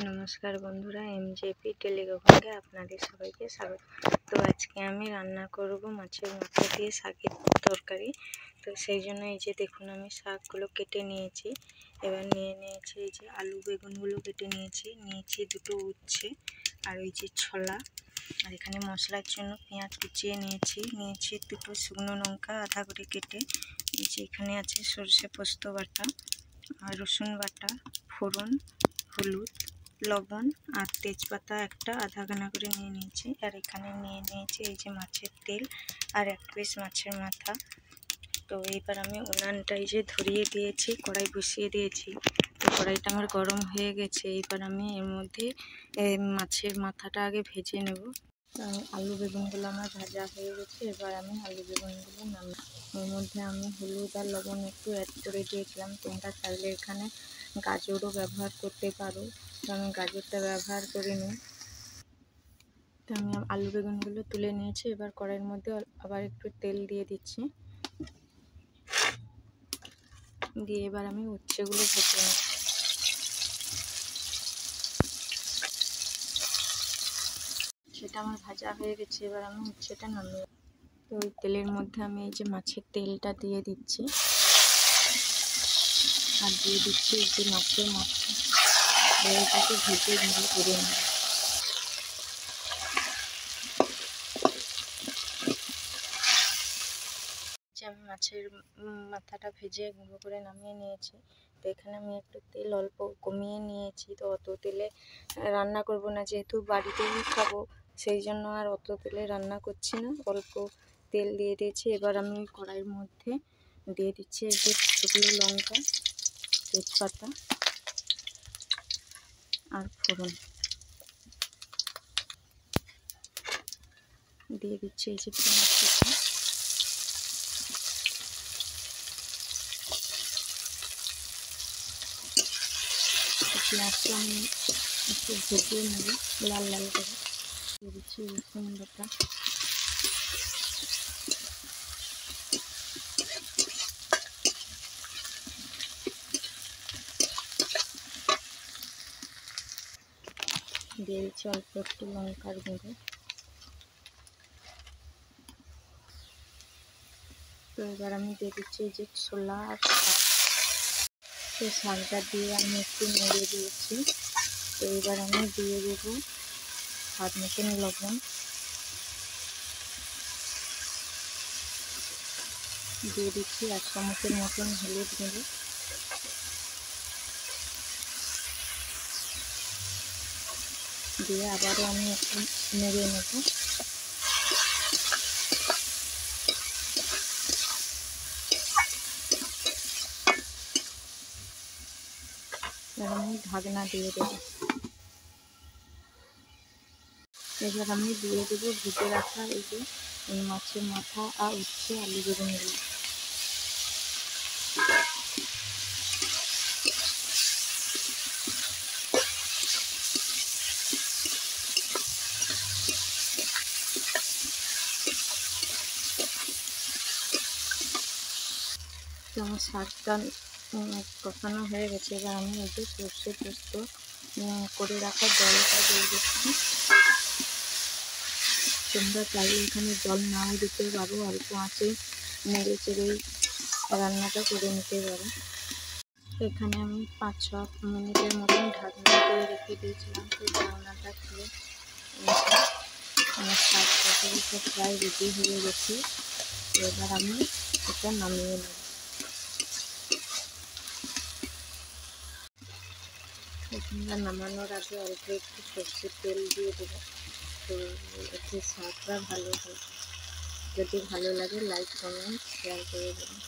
নমস্কার বন্ধুরা, এমজেপি টেলিকুকিংয়ে আপনাদের সবাইকে স্বাগত। তো আজকে আমি রান্না করব মাছের মাথা দিয়ে শাকের তরকারি। তো সেই জন্য এই যে দেখুন, আমি শাকগুলো কেটে নিয়েছি। এবার নিয়েছি এই যে আলু বেগুনগুলো কেটে নিয়েছি দুটো উচ্ছে, আর এই যে ছোলা। আর এখানে মশলার জন্য পেঁয়াজ কুচিয়ে নিয়েছি দুটো শুকনো লঙ্কা আধা করে কেটে নিয়েছি। এখানে আছে সরষে পোস্ত বাটা আর রসুন বাটা, ফোড়ন, হলুদ, লবণ আর তেজপাতা একটা আধা খানা করে নিয়েছি। আর এখানে নিয়েছি এই যে মাছের তেল আর এক পিস মাছের মাথা। তো এইবার আমি উনানটা এই যে ধরিয়ে দিয়েছি, কড়াই বসিয়ে দিয়েছি। তো কড়াইটা আমার গরম হয়ে গেছে। এইবার আমি এর মধ্যে মাছের মাথাটা আগে ভেজে নেব। আলু বেগুনগুলো আমার ভাজা হয়ে গেছে। এবার আমি আলু বেগুনগুলো নামিয়ে এর মধ্যে আমি হলুদ আর লবণ একটু অ্যাড করে দিয়েছিলাম। তোমরা চাইলে এখানে গাজরও ব্যবহার করতে পারো, তো আমি গাজরটা ব্যবহার করিনি। তো আমি আলু বেগুনগুলো তুলে নিয়েছি। এবার কড়াইয়ের মধ্যে আবার একটু তেল দিয়ে দিচ্ছি, দিয়ে এবার আমি উচ্ছেগুলো ভেজে নিচ্ছি। সেটা আমার ভাজা হয়ে গেছে। এবার আমি উচ্ছেটা নামিয়ে, তো ওই তেলের মধ্যে আমি এই যে মাছের তেলটা দিয়ে দিচ্ছি, আর দিয়ে দিচ্ছি এই যে মাছের মাথা। এটাকে ভেজে গুঁড়ো করে নেব। আমি মাছের মাথাটা ভেজে গুঁড়ো করে নামিয়ে নিয়েছি। তো এখানে আমি একটু তেল অল্প কমিয়ে নিয়েছি। তো অত তেলে রান্না করব না, যেহেতু বাড়িতেই খাবো, সেই জন্য আর অত তেলে রান্না করছি না, অল্প তেল দিয়ে দিয়েছি। এবার আমি কড়াইয়ের মধ্যে দিয়ে দিচ্ছি এই যে শুকনো লঙ্কা, তেজপাতা আর ফোড়ন, দিয়ে দিচ্ছি এই যে পেঁয়াজ কুচি। পেঁয়াজটা আমি একটু ভেজে নেব লাল লাল করে। দিয়ে দিচ্ছি রসুন বাটা, দিয়ে দিচ্ছি অল্প একটু লঙ্কার গুঁড়ো। তো এবার আমি দিয়ে দিচ্ছি যে ছোলা আর শাক। তো শাকটা দিয়ে আমি একটু নেড়ে দিয়েছি। তো এবার আমি দিয়ে দেবো স্বাদ মতন লবণ, দিয়ে দিচ্ছি 1 চামচের মতন হলুদ গুঁড়ো, দিয়ে আবারও আমি একটু নেড়ে নেব। এবার আমি ঢাকনা দিয়ে দেবো। এবার আমি দিয়ে দেবো ভেজে রাখা এই যে মাছের মাথা আর উচ্ছে আলু বেগুনগুলো। তো আমার শাকটা কষানো হয়ে গেছে। এবার আমি এই যে সর্ষে পোস্ত করে রাখা জলটা দিয়ে দিচ্ছি। তোমরা চাইলে এখানে জল নাও দিতে পারো, অল্প আঁচে নেড়ে চেড়েই রান্নাটা করে নিতে পারো। এখানে আমি 5-6 মিনিটের মতন ঢাকনা দিয়ে রেখে দিয়েছিলাম। তো ঢাকনাটা খুলে আমার শাক তরকারি সব প্রায় রেডি হয়ে গেছে। এবার আমি এটা নামিয়ে নেব। তোমরা নামানোর আগে অল্প একটু সর্ষের তেল দিয়ে দেবো, তো এতে স্বাদটা ভালো হয়। যদি ভালো লাগে লাইক কমেন্ট শেয়ার করে দেবেন।